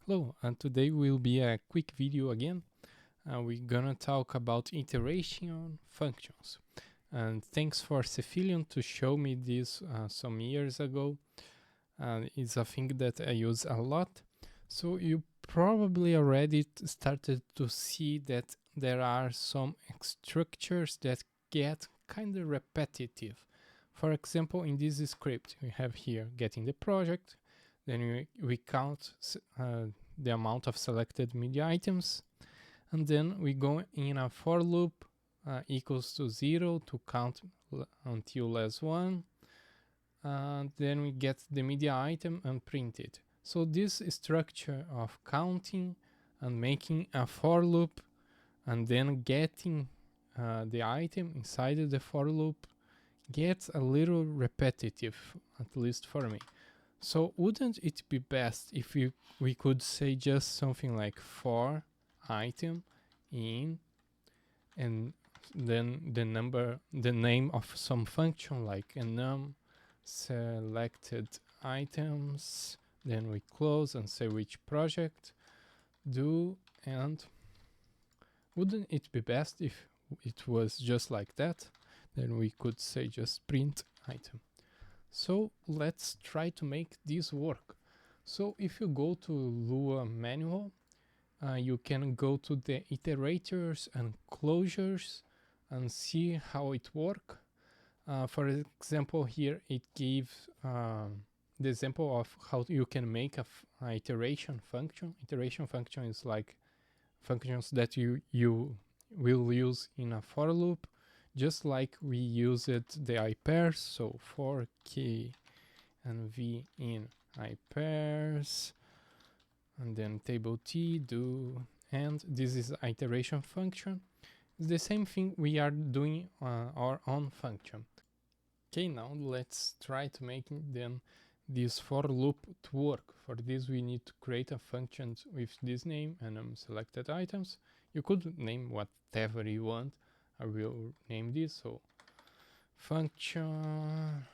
Hello, and today will be a quick video again. We're gonna talk about iteration functions. And thanks for Cephilion to show me this some years ago. It's a thing that I use a lot. So you probably already started to see that there are some structures that get kind of repetitive. For example, in this script, we have here getting the project, then we count the amount of selected media items, and then we go in a for loop equals to 0 to count until less 1, and then we get the media item and print it. So this structure of counting and making a for loop and then getting the item inside of the for loop gets a little repetitive, at least for me. So wouldn't it be best if we could say just something like for item in, and then the name of some function like enum selected items, then we close and say which project do, and wouldn't it be best if it was just like that? Then we could say just print item. So let's try to make this work. So if you go to Lua manual, you can go to the iterators and closures and see how it works. For example, here it gives the example of how you can make a iteration function. Iteration function is like functions that you will use in a for loop, just like we used the ipairs, so for k and v in ipairs, and then table t do, and this is iteration function. It's the same thing we are doing our own function. Okay, now let's try to make then this for loop to work. For this we need to create a function with this name and selected items. You could name whatever you want. I will name this, so function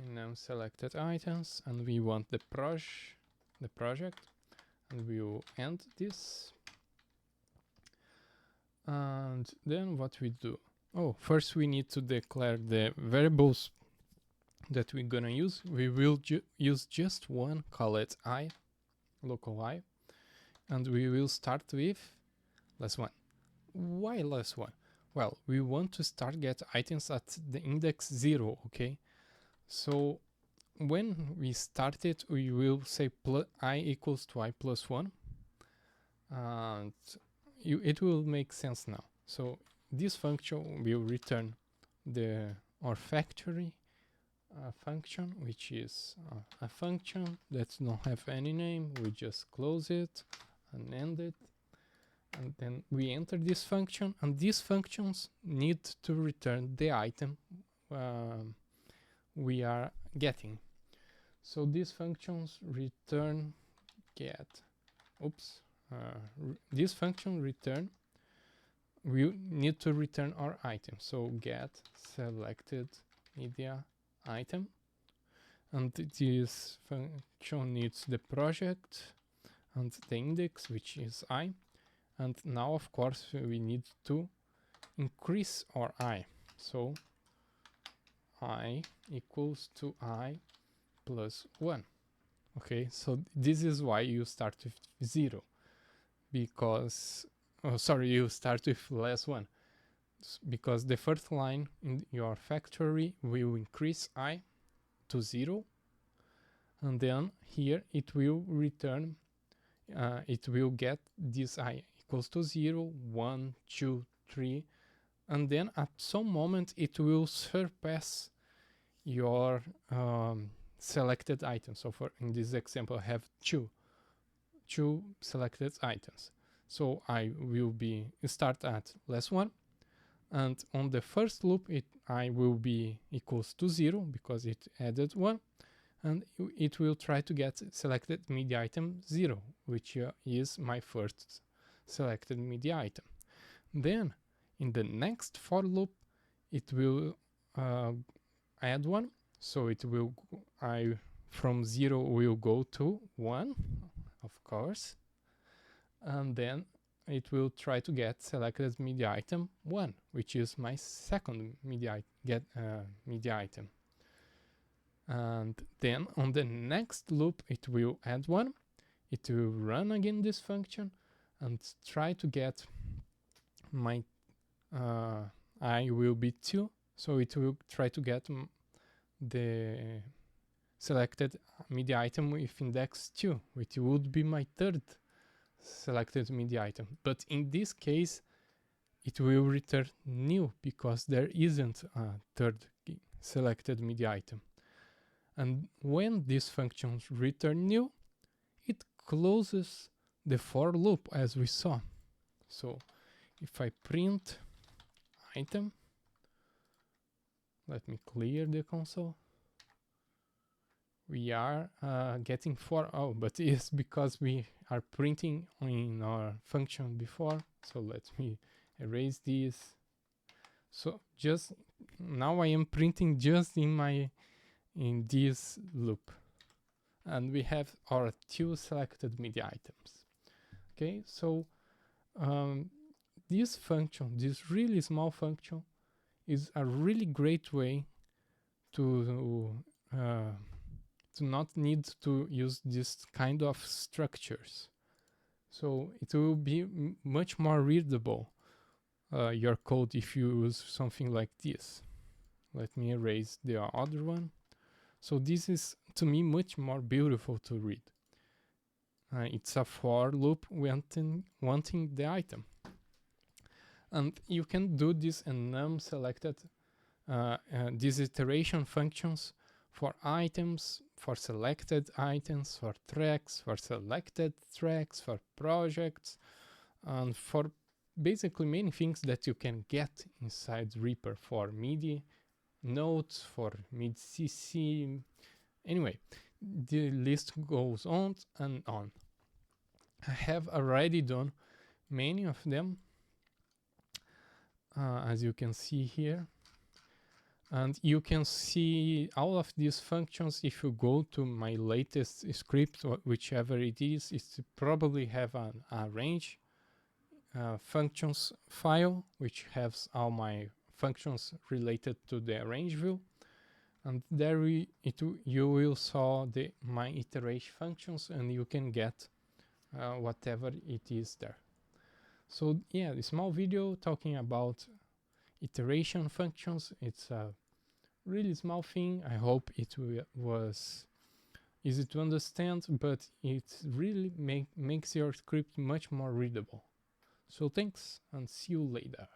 enum selected items, and we want the project, and we will end this. And then what we do? Oh, first we need to declare the variables that we're gonna use. We will use just one, call it I, local I, and we will start with less one. Why less one? Well, we want to start get items at the index 0, okay? So when we start it, we will say I equals to I plus 1, and it will make sense now. So this function will return our factory function, which is a function that don't have any name. We just close it and end it, and then we enter this function, and these functions need to return the item we are getting. So these functions return get, this function return, we need to return our item. So get selected media item, and this function needs the project and the index, which is I. And now of course we need to increase our I. So I equals to I plus 1. Okay, so this is why you start with 0, because you start with less 1, because the first line in your factory will increase I to 0, and then here it will return, it will get this I equals to 0, 1, 2, 3, and then at some moment it will surpass your selected items. So for in this example I have two selected items, so I will be start at less 1, and on the first loop I will be equals to 0 because it added 1, and it will try to get selected media item 0, which is my first selected media item. Then in the next for loop it will add 1, so it will from 0 will go to 1, of course, and then it will try to get selected media item 1, which is my second media media item. And then on the next loop it will add 1, it will run again this function and try to get my I will be 2, so it will try to get the selected media item with index 2, which would be my third selected media item. But in this case, it will return new because there isn't a third selected media item. And when these functions return new, it closes the for loop as we saw. So if I print item, let me clear the console. We are getting for, oh, but it's because we are printing in our function before. So let me erase this. So just now I am printing just in this loop, and we have our 2 selected media items. Okay, so this function, this really small function, is a really great way to not need to use this kind of structures. So it will be much more readable, your code, if you use something like this. Let me erase the other one. So this is, to me, much more beautiful to read. It's a for loop wanting the item. And you can do this in num selected, these iteration functions for items, for selected items, for tracks, for selected tracks, for projects, and for basically many things that you can get inside Reaper, for MIDI notes, for MIDI CC. Anyway, the list goes on and on. I have already done many of them, as you can see here. And you can see all of these functions if you go to my latest script, or whichever it is. It probably have a range functions file, which has all my functions related to the range view. And there you will saw my iteration functions, and you can get whatever it is there. So yeah, the small video talking about iteration functions. It's a really small thing. I hope it was easy to understand, but it really makes your script much more readable. So thanks, and see you later.